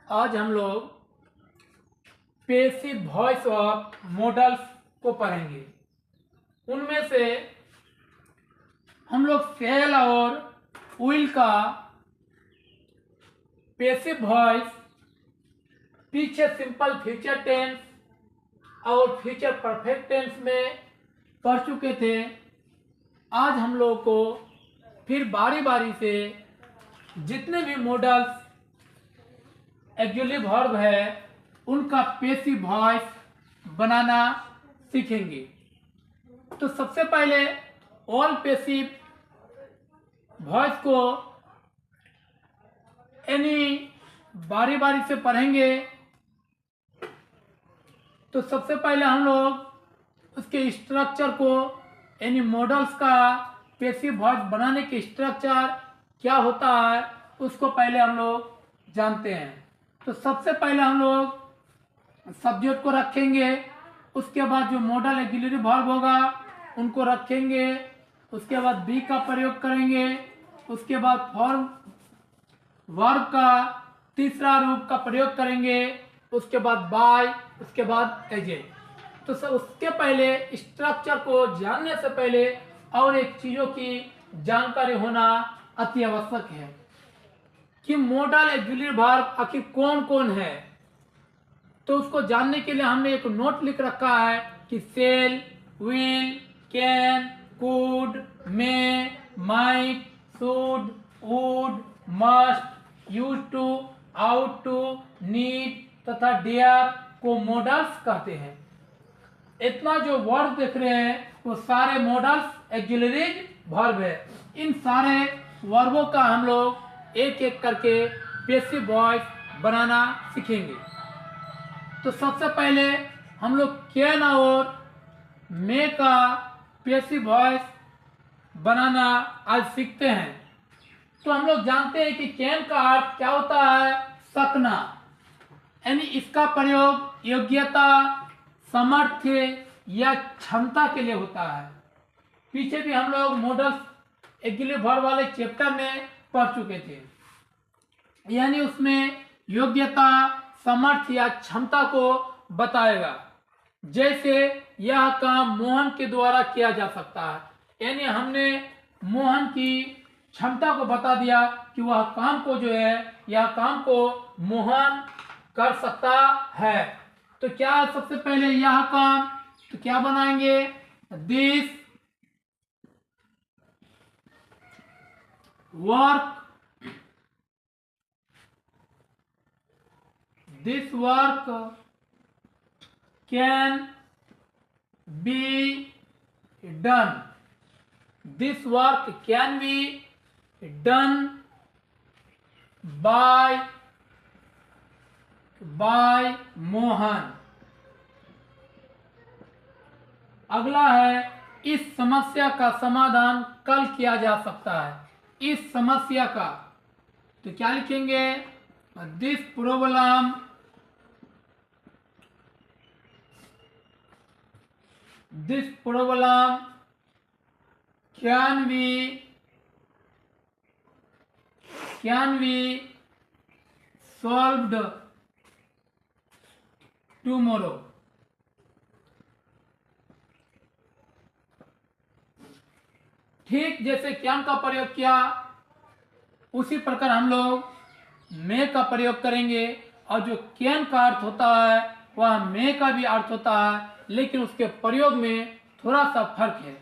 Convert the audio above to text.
आज हम लोग पैसिव वॉइस ऑफ मॉडल्स को पढ़ेंगे। उनमें से हम लोग सेल और विल का पैसिव वॉइस पीछे सिंपल फ्यूचर टेंस और फ्यूचर परफेक्ट टेंस में पढ़ चुके थे। आज हम लोग को फिर बारी बारी से जितने भी मॉडल्स एक्जुअली वर्ब है उनका पैसिव वॉइस बनाना सीखेंगे। तो सबसे पहले ऑल पैसिव वॉइस को बारी बारी से पढ़ेंगे। तो सबसे पहले हम लोग उसके स्ट्रक्चर को मॉडल्स का पैसिव वॉइस बनाने के स्ट्रक्चर क्या होता है उसको पहले हम लोग जानते हैं। तो सबसे पहले हम लोग सब्जेक्ट को रखेंगे, उसके बाद जो मॉडल ऑक्सिलरी वर्ब होगा उनको रखेंगे, उसके बाद बी का प्रयोग करेंगे, उसके बाद फॉर्म वर्ब का तीसरा रूप का प्रयोग करेंगे, उसके बाद बाय, उसके बाद एजे। तो उसके पहले स्ट्रक्चर को जानने से पहले और एक चीजों की जानकारी होना अति आवश्यक है कि मॉडल ऑक्सिलरी वर्ब आखिर कौन कौन है। तो उसको जानने के लिए हमने एक नोट लिख रखा है कि shall, will, can, could, may, might, should, would, must, used to, ought to, need तथा डेयर को मॉडल्स कहते हैं। इतना जो वर्ड देख रहे हैं वो सारे मॉडल्स ऑक्सिलरी वर्ब है। इन सारे वर्बों का हम लोग एक एक करके पैसिव वॉइस बनाना सीखेंगे। तो सबसे पहले हम लोग कैन और मे का पैसिव वॉइस बनाना आज सीखते हैं। तो हम लोग जानते हैं कि कैन का अर्थ क्या होता है, सकना, यानी इसका प्रयोग योग्यता, सामर्थ्य या क्षमता के लिए होता है। पीछे भी हम लोग मॉडल्स ऑक्सिलरी वर्ब वाले चैप्टर में पढ़ चुके थे, यानी उसमें योग्यता, सामर्थ्य या क्षमता को बताएगा। जैसे यह काम मोहन के द्वारा किया जा सकता है, यानी हमने मोहन की क्षमता को बता दिया कि वह काम को जो है यह काम को मोहन कर सकता है। तो क्या सबसे पहले यह काम, तो क्या बनाएंगे, this work, this work can be done. This work can be done by Mohan. अगला है इस समस्या का समाधान कल किया जा सकता है। इस समस्या का, तो क्या लिखेंगे, this problem can be solved tomorrow। ठीक जैसे कैन का प्रयोग किया उसी प्रकार हम लोग मे का प्रयोग करेंगे। और जो कैन का अर्थ होता है वह मे का भी अर्थ होता है, लेकिन उसके प्रयोग में थोड़ा सा फर्क है।